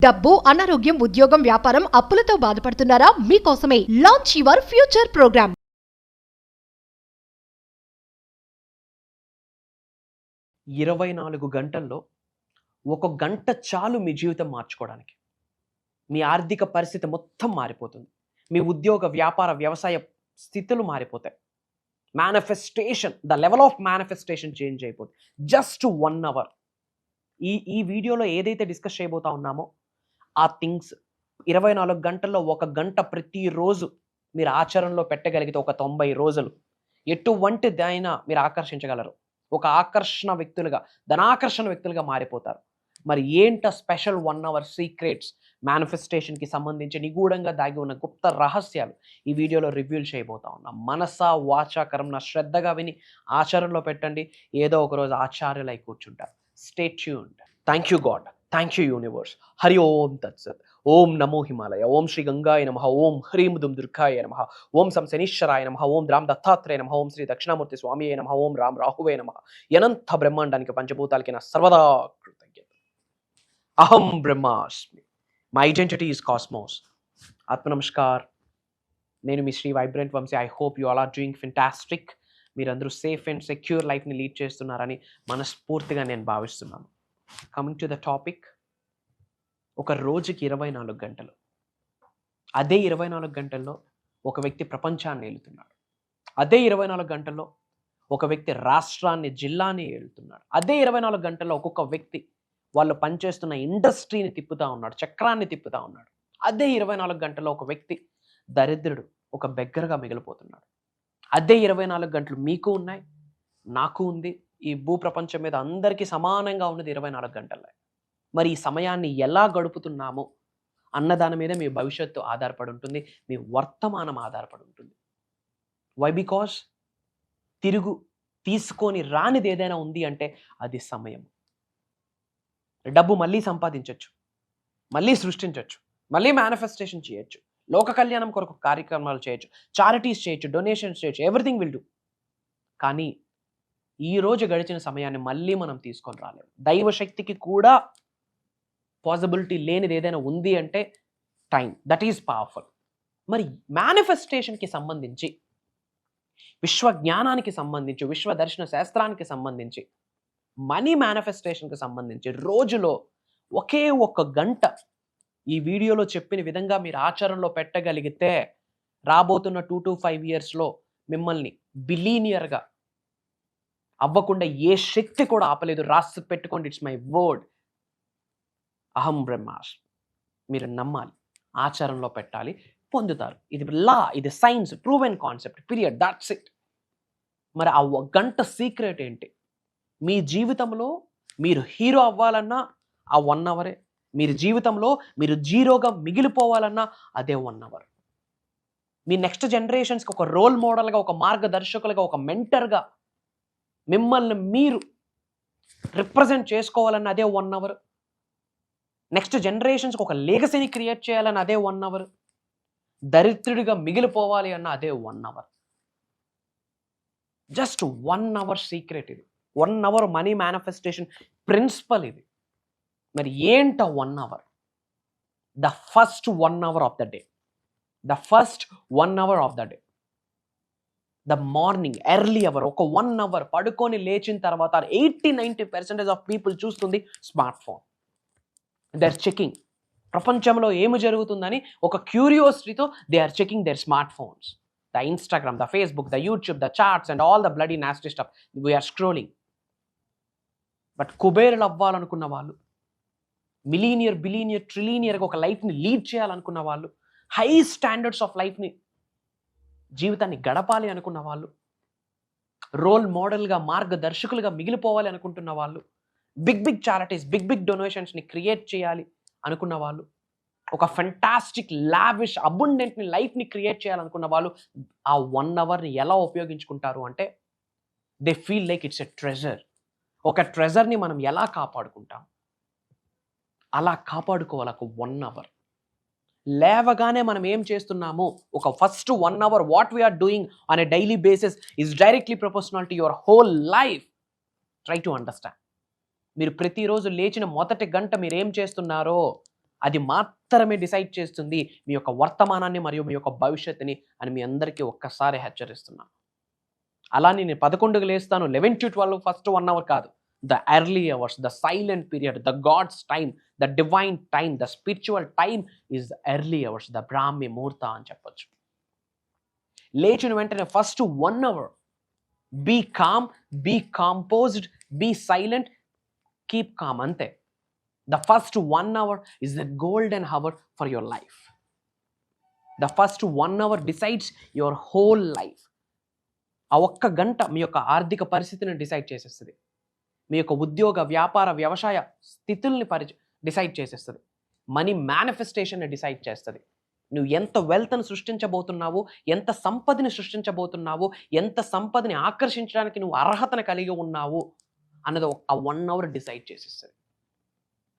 డబ్బు, అనారోగ్యం, ఉద్యోగం, వ్యాపారం, అప్పులతో బాధపడుతున్నారా? మీకోసమే లాంచ్ యువర్ ఫ్యూచర్ ప్రోగ్రామ్. ఇరవై 24 గంటల్లో ఒక గంట చాలు మీ జీవితం మార్చుకోవడానికి. మీ ఆర్థిక పరిస్థితి మొత్తం మారిపోతుంది. మీ ఉద్యోగ, వ్యాపార, వ్యవసాయ స్థితులు మారిపోతాయి. Manifestation, the level of manifestation change అయిపోతుంది. Just 1 hour. ఈ వీడియోలో ఏదైతే డిస్కస్ చేయబోతా ఉన్నామో ఆ థింగ్స్ 24 గంటల్లో ఒక గంట ప్రతిరోజు మీరు ఆచరణలో పెట్టగలిగితే ఒక 90 రోజులు ఎటువంటిదైనా మీరు ఆకర్షించగలరు. ఒక ఆకర్షణ వ్యక్తులుగా, ధనాకర్షణ వ్యక్తులుగా మారిపోతారు. మరి ఏంట స్పెషల్ 1 అవర్ సీక్రెట్స్, మేనిఫెస్టేషన్కి సంబంధించి నిగూఢంగా దాగి ఉన్న గుప్త రహస్యాలు ఈ వీడియోలో రివ్యూల్ చేయబోతా ఉన్నాం. మనసా వాచా కర్మన శ్రద్ధగా విని ఆచరణలో పెట్టండి. ఏదో ఒక రోజు ఆచార్యులై కూర్చుంటారు. Stay tuned. Thank you God, thank you universe. Hari ఓం తత్సత్. ఓం నమో హిమాలయ. ఓం శ్రీ గంగాయ నమః. ఓం హ్రీం దుమ్ దుర్గాయ నమః. ఓం సం శనీశ్వరాయ నమః. ఓం రామ్ దత్తాత్రేయ నమః. ఓం శ్రీ దక్షిణామూర్తి స్వామియే నమః. ఓం రామ్ రాహువే నమః. అనంత బ్రహ్మాండానికి పంచభూతాలకి నా సర్వదా కృతజ్ఞత. అహం బ్రహ్మాస్మి. My identity is cosmos. ఆత్మ నమస్కార్. నేను మీ Shri vibrant Vamsi. I hope you all are doing fantastic. మీరందరూ సేఫ్ అండ్ సెక్యూర్ లైఫ్ని లీడ్ చేస్తున్నారని మనస్ఫూర్తిగా నేను భావిస్తున్నాను. కమింగ్ టు ద టాపిక్, ఒక రోజుకి 24 గంటలు. అదే 24 గంటల్లో ఒక వ్యక్తి ప్రపంచాన్ని ఏలుతున్నాడు. అదే 24 గంటల్లో ఒక వ్యక్తి రాష్ట్రాన్ని, జిల్లాని ఏలుతున్నాడు. అదే 24 గంటల్లో ఒక్కొక్క వ్యక్తి వాళ్ళు పనిచేస్తున్న ఇండస్ట్రీని తిప్పుతా ఉన్నాడు, చక్రాన్ని తిప్పుతా ఉన్నాడు. అదే 24 గంటల్లో ఒక వ్యక్తి దరిద్రుడు, ఒక బెగ్గరగా మిగిలిపోతున్నాడు. అదే 24 గంటలు మీకు ఉన్నాయి, నాకు ఉంది. ఈ భూప్రపంచం మీద అందరికీ సమానంగా ఉన్నది 24 గంటలే. మరి ఈ సమయాన్ని ఎలా గడుపుతున్నామో అన్నదాని మీద మీ భవిష్యత్తు ఆధారపడి ఉంటుంది, మీ వర్తమానం ఆధారపడి ఉంటుంది. వై? బికాస్ తీసుకొని రానిది ఏదైనా ఉంది అంటే అది సమయం. డబ్బు మళ్ళీ సంపాదించవచ్చు, మళ్ళీ సృష్టించవచ్చు, మళ్ళీ మేనిఫెస్టేషన్ చేయొచ్చు, లోక కళ్యాణం కొరకు కార్యక్రమాలు చేయొచ్చు, చారిటీస్ చేయొచ్చు, డొనేషన్స్ చేయొచ్చు, ఎవ్రీథింగ్ విల్ డూ. కానీ ఈ రోజు గడిచిన సమయాన్ని మళ్ళీ మనం తీసుకొని రాలేము. దైవశక్తికి కూడా పాసిబిలిటీ లేనిది ఏదైనా ఉంది అంటే టైం. That is powerful. మరి మేనిఫెస్టేషన్కి సంబంధించి, విశ్వజ్ఞానానికి సంబంధించి, విశ్వదర్శన శాస్త్రానికి సంబంధించి, మనీ మేనిఫెస్టేషన్కి సంబంధించి రోజులో ఒకే ఒక్క గంట ఈ వీడియోలో చెప్పిన విధంగా మీరు ఆచరణలో పెట్టగలిగితే రాబోతున్న 2 to 5 yearsలో మిమ్మల్ని బిలీనియర్గా అవ్వకుండా ఏ శక్తి కూడా ఆపలేదు. రాసి పెట్టుకోండి, ఇట్స్ మై వర్డ్. అహం బ్రహ్మాస్. మీరు నమ్మాలి, ఆచరణలో పెట్టాలి, పొందుతారు. ఇది లా, ఇది science, proven concept, period. That's it. మరి ఆ గంట సీక్రెట్ ఏంటి? మీ జీవితంలో మీరు హీరో అవ్వాలన్నా ఆ 1 అవరే. మీరు జీవితంలో మీరు జీరోగా మిగిలిపోవాలన్నా అదే 1 అవర్. మీ నెక్స్ట్ జనరేషన్స్కి ఒక రోల్ మోడల్గా, ఒక మార్గదర్శకులుగా, ఒక మెంటర్గా మిమ్మల్ని మీరు రిప్రజెంట్ చేసుకోవాలన్న అదే 1 అవర్. నెక్స్ట్ జనరేషన్స్కి ఒక లెగసీని క్రియేట్ చేయాలని అదే 1 అవర్. దరిద్రుడిగా మిగిలిపోవాలి అన్న అదే 1 అవర్. జస్ట్ 1 అవర్ సీక్రెట్ ఇది. 1 అవర్ మనీ మేనిఫెస్టేషన్ ప్రిన్సిపల్ ఇది. మరి ఏంట 1 hour? The first 1 hour of the day. The first 1 hour of the day. The morning early hour. ఒక 1 అవర్ పడుకొని లేచిన తర్వాత 80-90% ఆఫ్ పీపుల్ చూస్తుంది smart phone. They are checking. ప్రపంచంలో ఏమి జరుగుతుందని ఒక క్యూరియాసిటీతో they are checking their smart phones. The Instagram, the Facebook, the YouTube, the charts and all the bloody nasty stuff we are scrolling. But కుబేరులు అవ్వాలనుకున్న వాళ్ళు, మిలీనియర్, బిలీనియర్, ట్రిలీనియర్గా ఒక లైఫ్ని లీడ్ చేయాలనుకున్న వాళ్ళు, హై స్టాండర్డ్స్ ఆఫ్ లైఫ్ని, జీవితాన్ని గడపాలి అనుకున్న వాళ్ళు, రోల్ మోడల్గా, మార్గదర్శకులుగా మిగిలిపోవాలి అనుకుంటున్న వాళ్ళు, బిగ్ చారిటీస్, బిగ్ డొనేషన్స్ని క్రియేట్ చేయాలి అనుకున్న వాళ్ళు, ఒక ఫెంటాస్టిక్ లావిష్ అబుండెంట్ని లైఫ్ని క్రియేట్ చేయాలనుకున్న వాళ్ళు ఆ 1 అవర్ని ఎలా ఉపయోగించుకుంటారు అంటే they feel like it's a treasure. ఒక ట్రెజర్ని మనం ఎలా కాపాడుకుంటాం అలా కాపాడుకోవాలి ఒక 1 అవర్. లేవగానే మనం ఏం చేస్తున్నామో ఒక first 1 hour what we are doing on a daily basis is directly proportional to your whole life. Try to understand. మీరు ప్రతిరోజు లేచిన మొదటి గంట మీరు ఏం చేస్తున్నారో అది మాత్రమే డిసైడ్ చేస్తుంది మీ యొక్క వర్తమానాన్ని మరియు మీ యొక్క భవిష్యత్తుని అని మీ అందరికీ ఒక్కసారి హెచ్చరిస్తున్నాను. అలా నేను 11కి లేస్తాను, 11 to 12 ఫస్ట్ 1 hour కాదు. The early hours, the silent period, the God's time, the divine time, the spiritual time is the early hours, the Brahmi muhurta అని చెప్పొచ్చు. లేచిన వెంటనే first 1 hour be calm, be composed, be silent, keep calm, అంతే. ద first 1 hour is the golden hour for your life. The first 1 hour decides your whole life. ఆ ఒక్క గంట మీ యొక్క ఆర్థిక పరిస్థితిని డిసైడ్ చేసేస్తుంది. మీ యొక్క ఉద్యోగ, వ్యాపార, వ్యవసాయ స్థితుల్ని డిసైడ్ చేసేస్తుంది. మనీ మేనిఫెస్టేషన్ని డిసైడ్ చేస్తుంది. నువ్వు ఎంత వెల్త్ని సృష్టించబోతున్నావు, ఎంత సంపదని సృష్టించబోతున్నావు, ఎంత సంపదని ఆకర్షించడానికి నువ్వు అర్హతను కలిగి ఉన్నావు అన్నది ఆ 1 hour డిసైడ్ చేసేస్తుంది.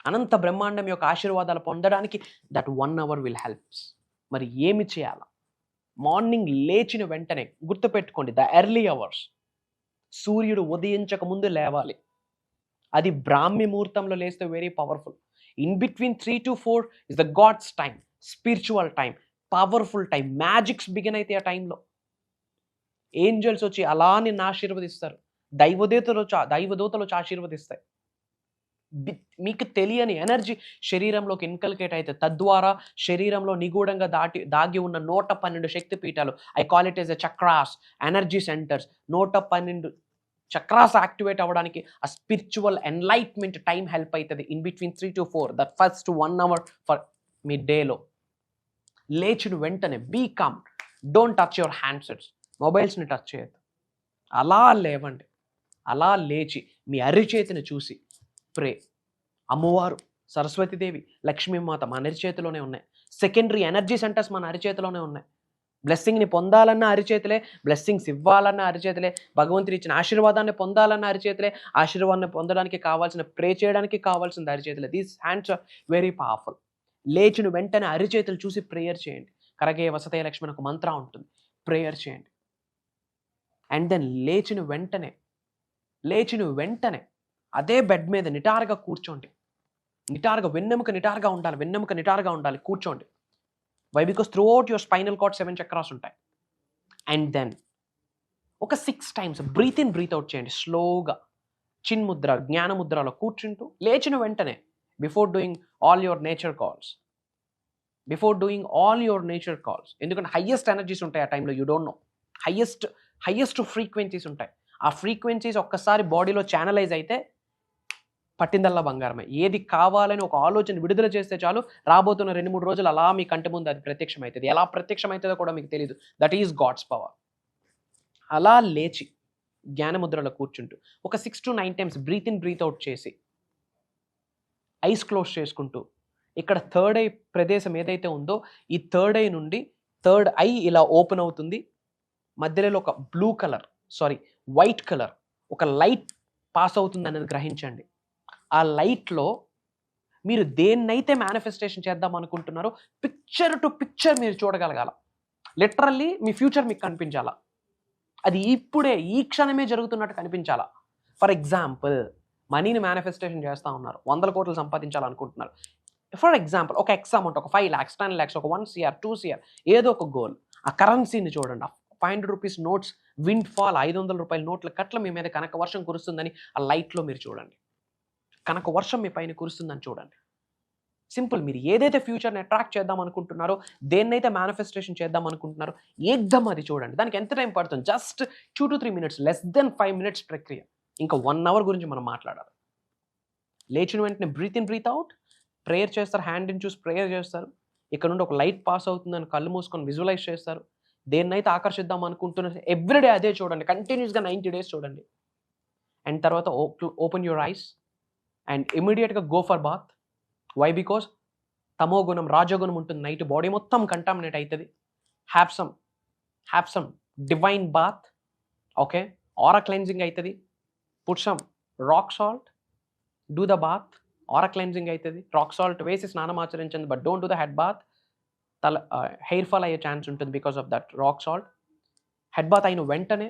అనంత బ్రహ్మాండం యొక్క ఆశీర్వాదాలు పొందడానికి దట్ 1 hour విల్ హెల్ప్స్. మరి ఏమి చేయాలా? మార్నింగ్ లేచిన వెంటనే గుర్తుపెట్టుకోండి, ద ఎర్లీ అవర్స్, సూర్యుడు ఉదయించక ముందు లేవాలి. అది బ్రాహ్మి ముహూర్తంలో లేస్తే very powerful. In between 3 to 4 is the God's time, spiritual time, powerful time. Magics begin అయితే ఆ టైంలో ఏంజల్స్ వచ్చి అలా నిన్ను ఆశీర్వదిస్తారు. దైవదూతలు వచ్చి ఆశీర్వదిస్తాయి. మీకు తెలియని ఎనర్జీ శరీరంలోకి ఇన్కల్కేట్ అయితే తద్వారా శరీరంలో నిగూఢంగా దాగి ఉన్న 112 శక్తి పీఠాలు, I call it as a chakras, energy centres, 112 chakras activate అవ్వడానికి ఆ స్పిరిచువల్ ఎన్లైట్మెంట్ టైం హెల్ప్ అవుతుంది. In between 3 to 4 that first 1 hour for మీ డేలో. లేచిన వెంటనే be calm, don't touch your handsets, మొబైల్స్ని టచ్ చేయొద్దు. అలా లేవండి. అలా లేచి మీ అరిచేతిని చూసి ప్రే. అమ్మవారు, సరస్వతీదేవి, లక్ష్మీమాత మన అరిచేతిలోనే ఉన్నాయి. సెకండరీ ఎనర్జీ సెంటర్స్ మన అరిచేతిలోనే ఉన్నాయి. బ్లెస్సింగ్ని పొందాలన్న అరిచేతులే, బ్లెస్సింగ్స్ ఇవ్వాలన్న అరిచేతులే, భగవంతుడు ఇచ్చిన ఆశీర్వాదాన్ని పొందాలన్న అరిచేతులే, ఆశీర్వాదాన్ని పొందడానికి కావాల్సిన ప్రే చేయడానికి కావాల్సిన అరిచేతులే. These hands are very powerful. లేచిన వెంటనే అరిచేతులు చూసి ప్రేయర్ చేయండి. కరగే వసతే లక్ష్మణ్ ఒక మంత్రం ఉంటుంది, ప్రేయర్ చేయండి. అండ్ దెన్ లేచిన వెంటనే అదే బెడ్ మీద నిటారుగా కూర్చోండి. వెన్నెముక నిటారుగా ఉండాలి, కూర్చోండి. Why? Because throughout your spinal cord 7 chakras ఉంటాయి. అండ్ దెన్ ఒక 6 times breathe in, breathe out చేయండి స్లోగా. చిన్ముద్ర, జ్ఞానముద్రలో కూర్చుంటూ లేచిన వెంటనే before doing all your nature calls, ఎందుకంటే హయ్యెస్ట్ ఎనర్జీస్ ఉంటాయి ఆ టైంలో. You don't know, highest frequencies ఉంటాయి. ఆ ఫ్రీక్వెన్సీస్ ఒక్కసారి బాడీలో ఛానలైజ్ అయితే పట్టిందల్లా బంగారమే. ఏది కావాలని ఒక ఆలోచన విడుదల చేస్తే చాలు, రాబోతున్న 2-3 రోజులు అలా మీ కంటి ముందు అది ప్రత్యక్షమవుతుంది. ఎలా ప్రత్యక్షమవుతుందో కూడా మీకు తెలియదు. That is God's power. అలా లేచి జ్ఞానముద్రలో కూర్చుంటూ ఒక 6 to 9 times breathe in, breathe out చేసి ఐస్ క్లోజ్ చేసుకుంటూ, ఇక్కడ థర్డ్ ఐ ప్రదేశం ఏదైతే ఉందో ఈ థర్డ్ ఐ నుండి థర్డ్ ఐ ఇలా ఓపెన్ అవుతుంది. మధ్యలో ఒక వైట్ కలర్ ఒక లైట్ పాస్ అవుతుంది అనేది గ్రహించండి. ఆ లైట్లో మీరు దేన్నైతే మేనిఫెస్టేషన్ చేద్దాం అనుకుంటున్నారో పిక్చర్ టు పిక్చర్ మీరు చూడగలగాల. లిటరల్లీ మీ ఫ్యూచర్ మీకు కనిపించాలా. అది ఇప్పుడే ఈ క్షణమే జరుగుతున్నట్టు కనిపించాలా. ఫర్ ఎగ్జాంపుల్, మనీని మేనిఫెస్టేషన్ చేస్తూ ఉన్నారు, 100 కోట్లు సంపాదించాలనుకుంటున్నారు. ఫర్ ఎగ్జాంపుల్ ఒక ఎక్స్ అమౌంట్, ఒక 5 lakhs, 10 lakhs, ఒక 1 crore, 2 crore, ఏదో ఒక గోల్. ఆ కరెన్సీని చూడండి. 500 rupees నోట్స్, విండ్ ఫాల్, 500 రూపాయల నోట్ల కట్ల మీ మీద కనక వర్షం కురుస్తుందని ఆ లైట్లో మీరు చూడండి. కనక వర్షం మీ పైన కురుస్తుందని చూడండి. సింపుల్. మీరు ఏదైతే ఫ్యూచర్ని అట్రాక్ట్ చేద్దాం అనుకుంటున్నారో, దేన్నైతే మేనిఫెస్టేషన్ చేద్దాం అనుకుంటున్నారో ఏకదమ్ అది చూడండి. దానికి ఎంత టైం పడుతుంది? Just 2 to 3 minutes, less than 5 minutes ప్రక్రియ. ఇంకా 1 hour గురించి మనం మాట్లాడాలి. లేచిన వెంటనే breathe in, breathe out, prayer చేస్తారు. హ్యాండ్ ఇన్ చూసి ప్రేయర్ చేస్తారు. ఇక్కడ నుండి ఒక లైట్ పాస్ అవుతుందని కళ్ళు మూసుకొని విజువలైజ్ చేస్తారు. దేన్నైతే ఆకర్షిద్దాం అనుకుంటున్నారు ఎవ్రీడే అదే చూడండి. కంటిన్యూస్గా 90 days చూడండి. అండ్ తర్వాత ఓపెన్ యువర్ ఐస్ అండ్ ఇమీడియట్గా go for bath. Why? Because తమో గుణం, రాజగుణం ఉంటుంది నైట్, బాడీ మొత్తం కంటామినేట్ అవుతుంది. Have some divine bath. Okay, aura cleansing అవుతుంది. Put some rock salt, do the bath. Aura cleansing అవుతుంది. రాక్ సాల్ట్ వేసి స్నానం ఆచరించండి, but don't do the head bath. Hair fall అయ్యే ఛాన్స్ ఉంటుంది because of that rock salt. Head bath అయిన వెంటనే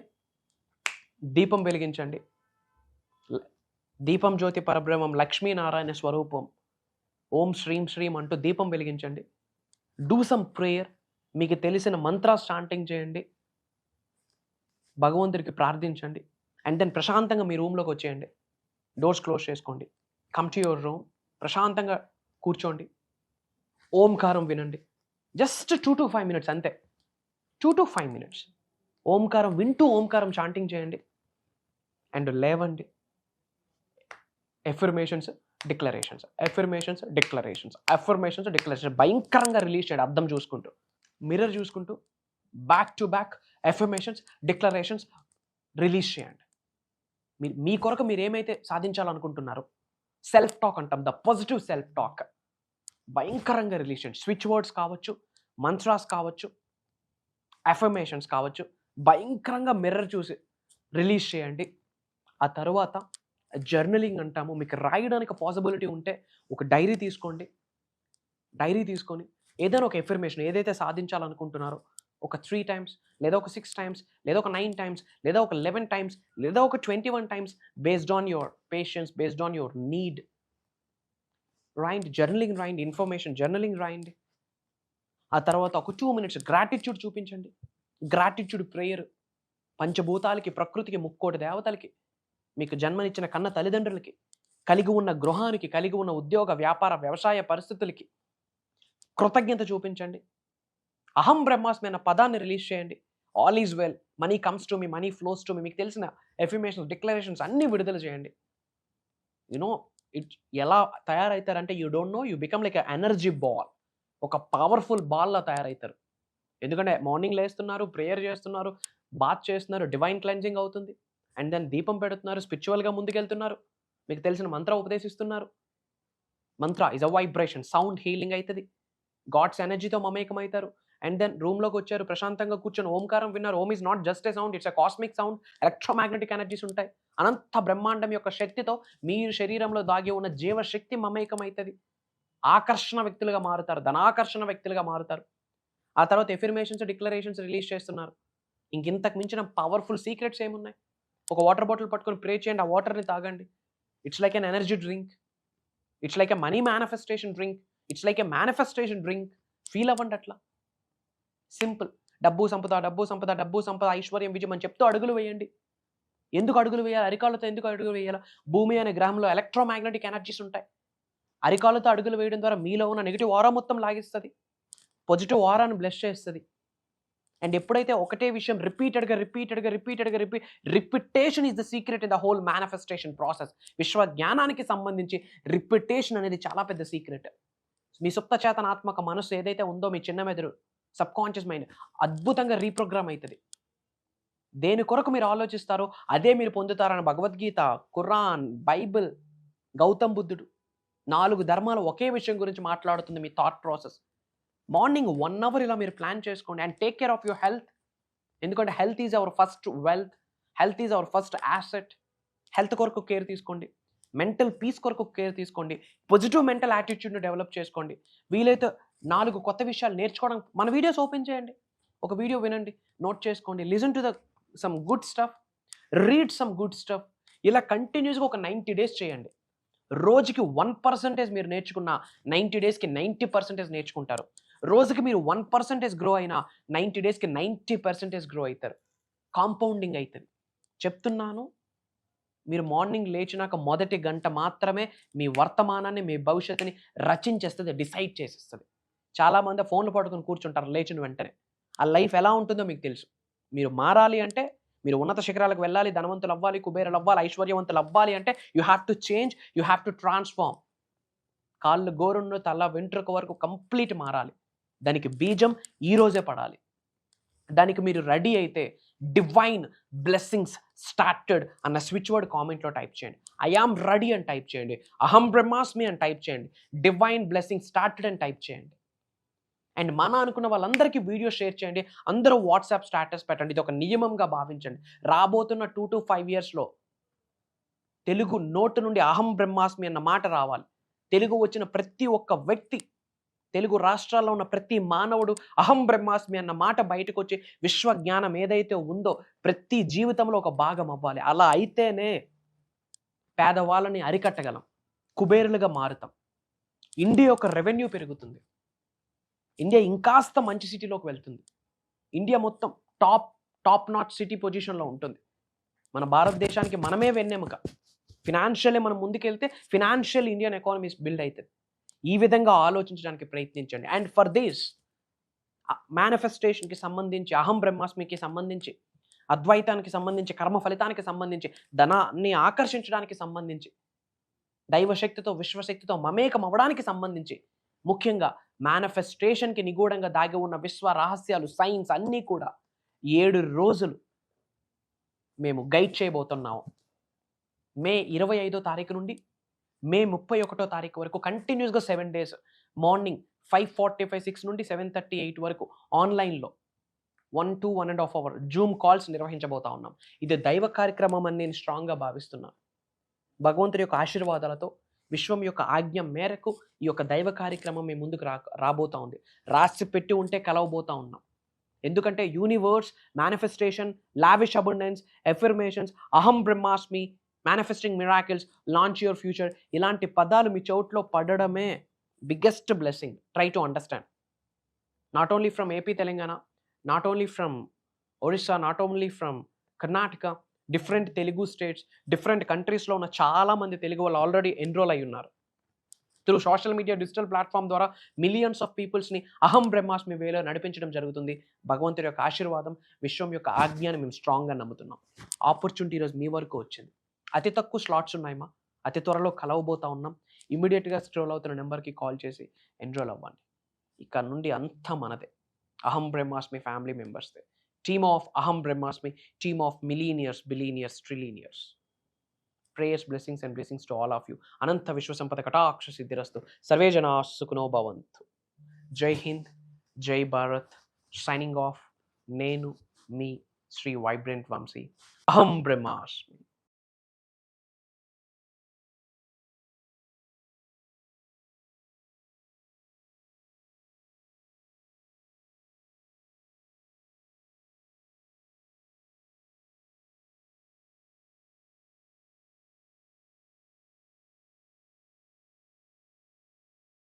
దీపం వెలిగించండి. దీపం జ్యోతి పరబ్రహ్మం, లక్ష్మీనారాయణ స్వరూపం. ఓం శ్రీం శ్రీం అంటూ దీపం వెలిగించండి. Do some prayer. మీకు తెలిసిన మంత్రా చాంటింగ్ చేయండి, భగవంతుడికి ప్రార్థించండి. అండ్ దెన్ ప్రశాంతంగా మీ రూమ్లోకి వచ్చేయండి. డోర్స్ క్లోజ్ చేసుకోండి. Come to your room. ప్రశాంతంగా కూర్చోండి. ఓంకారం వినండి. జస్ట్ 2 to 5 minutes అంతే. 2 to 5 minutes ఓంకారం వింటూ ఓంకారం చాంటింగ్ చేయండి. అండ్ లేవండి. Affirmations, declarations, affirmations, declarations, affirmations, declarations భయంకరంగా రిలీజ్ చేయండి. అర్థం చూసుకుంటూ, మిర్రర్ చూసుకుంటూ back to back affirmations, declarations release చేయండి. మీ కొరకు మీరు ఏమైతే సాధించాలనుకుంటున్నారో సెల్ఫ్ టాక్ అంటాం, ద పాజిటివ్ సెల్ఫ్ టాక్ భయంకరంగా రిలీజ్ చేయండి. స్విచ్ వర్డ్స్ కావచ్చు, మంత్రాస్ కావచ్చు, ఎఫర్మేషన్స్ కావచ్చు, భయంకరంగా మిర్రర్ చూసి రిలీజ్ చేయండి. ఆ తర్వాత జర్నలింగ్ అంటాము. మీకు రాయడానికి పాసిబిలిటీ ఉంటే ఒక డైరీ తీసుకోండి. డైరీ తీసుకొని ఏదైనా ఒక ఎఫర్మేషన్ ఏదైతే సాధించాలనుకుంటున్నారో ఒక 3 times, లేదా ఒక 6 times, లేదా ఒక 9 times, లేదా ఒక 11 times, లేదా ఒక 21 times based on your patience, based on your need రాయండి. జర్నలింగ్ రాయండి, ఇన్ఫర్మేషన్ జర్నలింగ్ రాయండి. ఆ తర్వాత ఒక 2 minutes గ్రాటిట్యూడ్ చూపించండి. గ్రాటిట్యూడ్ ప్రేయర్ పంచభూతాలకి, ప్రకృతికి, ముక్కోటి దేవతలకి, మీకు జన్మనిచ్చిన కన్న తల్లిదండ్రులకి, కలిగి ఉన్న గృహానికి, కలిగి ఉన్న ఉద్యోగ, వ్యాపార, వ్యవసాయ పరిస్థితులకి కృతజ్ఞత చూపించండి. అహం బ్రహ్మాస్మి అన్న పదాన్ని రిలీజ్ చేయండి. All is well, money comes to me, money flows to me. మీకు తెలిసిన ఎఫర్మేషన్స్, డిక్లరేషన్స్ అన్నీ విడుదల చేయండి. యునో ఇట్ ఎలా తయారవుతారంటే you don't know, you become like energy ball. ఒక పవర్ఫుల్ బాల్లా తయారవుతారు. ఎందుకంటే మార్నింగ్ లేస్తున్నారు, ప్రేయర్ చేస్తున్నారు, బాత్ చేస్తున్నారు, డివైన్ క్లెన్జింగ్ అవుతుంది. అండ్ దెన్ దీపం పెడుతున్నారు, స్పిరిచువల్గా ముందుకెళ్తున్నారు, మీకు తెలిసిన మంత్ర ఉపదేశిస్తున్నారు. Mantra is a vibration, sound healing అవుతుంది. గాడ్స్ ఎనర్జీతో మమేకం అవుతారు. అండ్ దెన్ రూమ్లోకి వచ్చారు, ప్రశాంతంగా కూర్చొని ఓంకారం విన్నారు. Om is not just a sound, it's a cosmic sound. Electromagnetic energies ఉంటాయి. అనంత బ్రహ్మాండం యొక్క శక్తితో మీ శరీరంలో దాగి ఉన్న జీవశక్తి మమేకం అవుతుంది. ఆకర్షణ వ్యక్తులుగా మారుతారు, ధనాకర్షణ వ్యక్తులుగా మారుతారు. ఆ తర్వాత ఎఫర్మేషన్స్, డిక్లరేషన్స్ రిలీజ్ చేస్తున్నారు. ఇంతకు మించిన పవర్ఫుల్ సీక్రెట్స్ ఏమున్నాయి? ఒక వాటర్ బాటిల్ పట్టుకొని ప్రే చేయండి, ఆ వాటర్ని తాగండి. It's like an energy drink, it's like a money manifestation drink, it's like a manifestation drink. Feel అవ్వండి అట్లా. సింపుల్. డబ్బు సంపద, డబ్బు సంపద, డబ్బు సంపద, ఐశ్వర్యం, విజయం అని చెప్తూ అడుగులు వేయండి. ఎందుకు అడుగులు వేయాలి? అరికాళ్ళతో ఎందుకు అడుగులు వేయాలి? భూమి అనే గ్రహంలో ఎలక్ట్రోమాగ్నెటిక్ ఎనర్జీస్ ఉంటాయి. అరికాళ్ళతో అడుగులు వేయడం ద్వారా మీలో ఉన్న నెగిటివ్ ఆరా మొత్తం లాగిస్తుంది, పాజిటివ్ ఆరాను బ్లెస్ చేస్తుంది. అండ్ ఎప్పుడైతే ఒకటే విషయం repetition is the secret in the whole manifestation process. విశ్వ జ్ఞానానికి సంబంధించి రిపిటేషన్ అనేది చాలా పెద్ద సీక్రెట్. మీ సుప్త చేతనాత్మక మనసు ఏదైతే ఉందో, మీ చిన్న మెదడు, సబ్ కాన్షియస్ మైండ్ అద్భుతంగా రీప్రోగ్రామ్ అవుతుంది. దేని కొరకు మీరు ఆలోచిస్తారో అదే మీరు పొందుతారని భగవద్గీత, ఖురాన్, బైబిల్, గౌతమ్ బుద్ధుడు 4 ధర్మాలు ఒకే విషయం గురించి మాట్లాడుతుంది. మీ థాట్ ప్రాసెస్. మార్నింగ్ 1 hour ఇలా మీరు ప్లాన్ చేసుకోండి. And take care of your health. ఎందుకంటే health is our first wealth, health is our first asset. Health కొరకు కేర్ తీసుకోండి. మెంటల్ పీస్ కొరకు కేర్ తీసుకోండి. పాజిటివ్ మెంటల్ యాటిట్యూడ్ని డెవలప్ చేసుకోండి. వీలైతే 4 కొత్త విషయాలు నేర్చుకోవడం, మన వీడియోస్ ఓపెన్ చేయండి, ఒక వీడియో వినండి, నోట్ చేసుకోండి. Listen to the sum good stuff, read some good stuff. ఇలా కంటిన్యూస్గా ఒక 90 days చేయండి. రోజుకి 1% మీరు నేర్చుకున్న 90 daysకి 90% నేర్చుకుంటారు. రోజుకి మీరు 1% గ్రో అయినా 90 daysకి 90% గ్రో అవుతారు. కాంపౌండింగ్ అవుతుంది. చెప్తున్నాను, మీరు మార్నింగ్ లేచినాక మొదటి గంట మాత్రమే మీ వర్తమానాన్ని, మీ భవిష్యత్తుని రచించేస్తుంది, డిసైడ్ చేసేస్తుంది. చాలామంది ఫోన్లు పట్టుకుని కూర్చుంటారు లేచిన వెంటనే. ఆ లైఫ్ ఎలా ఉంటుందో మీకు తెలుసు. మీరు మారాలి అంటే, మీరు ఉన్నత శిఖరాలకు వెళ్ళాలి, ధనవంతులు అవ్వాలి, కుబేరులు అవ్వాలి, ఐశ్వర్యవంతులు అవ్వాలి అంటే you have to change, you have to transform. కాళ్ళు గోరుండు తల వెంట్రుక వరకు కంప్లీట్ మారాలి. దానికి బీజం ఈరోజే పడాలి. దానికి మీరు రెడీ అయితే డివైన్ బ్లెస్సింగ్స్ స్టార్టెడ్ అన్న స్విచ్ వర్డ్ కామెంట్లో టైప్ చేయండి. ఐ ఆమ్ రెడీ అని టైప్ చేయండి. అహం బ్రహ్మాస్మి అని టైప్ చేయండి. డివైన్ బ్లెస్సింగ్ స్టార్టెడ్ అని టైప్ చేయండి. అండ్ మన అనుకున్న వాళ్ళందరికీ వీడియో షేర్ చేయండి. అందరూ వాట్సాప్ స్టేటస్ పెట్టండి. ఇది ఒక నియమంగా భావించండి. రాబోతున్న 2 to 5 yearsలో తెలుగు నోటు నుండి అహం బ్రహ్మాస్మి అన్న మాట రావాలి. తెలుగు వచ్చిన ప్రతి ఒక్క వ్యక్తి, తెలుగు రాష్ట్రాల్లో ఉన్న ప్రతి మానవుడు అహం బ్రహ్మాస్మి అన్న మాట బయటకు వచ్చి విశ్వ జ్ఞానం ఏదైతే ఉందో ప్రతి జీవితంలో ఒక భాగం అవ్వాలి. అలా అయితేనే పేదవాళ్ళని అరికట్టగలం, కుబేరులుగా మారుతాం. ఇండియా యొక్క రెవెన్యూ పెరుగుతుంది. ఇండియా ఇంకాస్త మంచి సిటీలోకి వెళ్తుంది. ఇండియా మొత్తం టాప్ నాట్ సిటీ పొజిషన్లో ఉంటుంది. మన భారతదేశానికి మనమే వెన్నెముక. ఫినాన్షియల్లీ మనం ముందుకెళ్తే ఫినాన్షియల్ ఇండియన్ ఎకానమీస్ బిల్డ్ అవుతుంది. ఈ విధంగా ఆలోచించడానికి ప్రయత్నించండి. అండ్ ఫర్ దిస్ మేనిఫెస్టేషన్కి సంబంధించి, అహం బ్రహ్మాస్మికి సంబంధించి, అద్వైతానికి సంబంధించి, కర్మ ఫలితానికి సంబంధించి, ధనాన్ని ఆకర్షించడానికి సంబంధించి, దైవశక్తితో విశ్వశక్తితో మమేకం అవ్వడానికి సంబంధించి, ముఖ్యంగా మేనిఫెస్టేషన్కి నిగూఢంగా దాగి ఉన్న విశ్వ రహస్యాలు, సైన్స్ అన్నీ కూడా 7 రోజులు మేము గైడ్ చేయబోతున్నాము. మే 25వ తారీఖు నుండి మే 31వ తారీఖు వరకు కంటిన్యూస్గా 7 days మార్నింగ్ 5:45, 6 నుండి 7:30, 8 వరకు ఆన్లైన్లో 1 to 1.5 hour జూమ్ కాల్స్ నిర్వహించబోతా ఉన్నాం. ఇది దైవ కార్యక్రమం అని నేను స్ట్రాంగ్గా భావిస్తున్నాను. భగవంతుడి యొక్క ఆశీర్వాదాలతో, విశ్వం యొక్క ఆజ్ఞ మేరకు ఈ యొక్క దైవ కార్యక్రమం మీ ముందుకు రాబోతా ఉంది. రాసి పెట్టి ఉంటే కలవబోతా ఉన్నాం. ఎందుకంటే universe, manifestation, lavish abundance, affirmations, Aham Brahmasmi, manifesting miracles, launch your future, ఇలాంటి పదాలు మీ చోట్లో పడడమే biggest blessing. Try to understand. Not only from AP, Telangana, not only from Orissa, not only from Karnataka, different Telugu states, different కంట్రీస్లో ఉన్న చాలామంది తెలుగు వాళ్ళు ఆల్రెడీ ఎన్రోల్ అయి ఉన్నారు. Through social media, digital platform ద్వారా మిలియన్స్ ఆఫ్ పీపుల్స్ని అహం బ్రహ్మాస్మి వేలో నడిపించడం జరుగుతుంది. భగవంతుడి యొక్క ఆశీర్వాదం, విశ్వం యొక్క ఆజ్ఞాన్ని మేము స్ట్రాంగ్గా నమ్ముతున్నాం. ఆపర్చునిటీ ఈరోజు మీ వరకు వచ్చింది. అతి తక్కువ స్లాట్స్ ఉన్నాయమ్మా. అతి త్వరలో కలవబోతా ఉన్నాం. ఇమీడియట్గా స్క్రోల్ అవుతున్న నెంబర్కి కాల్ చేసి ఎన్రోల్ అవ్వండి. ఇక్కడ నుండి అంతా మనదే. అహం బ్రహ్మాస్మి family మెంబర్స్దే. Team of Aham Brahmasmi, team of millionaires, billionaires, trillionaires. Prayers, blessings and blessings to all of you. అనంత విశ్వసంపద కటాక్ష సిద్ధిరస్తు. సర్వే జనా సుఖినో భవంతు. జై హింద్, జై భారత్. Signing off. నేను మీ శ్రీ వైబ్రెంట్ వంశీ. అహం బ్రహ్మాస్మి.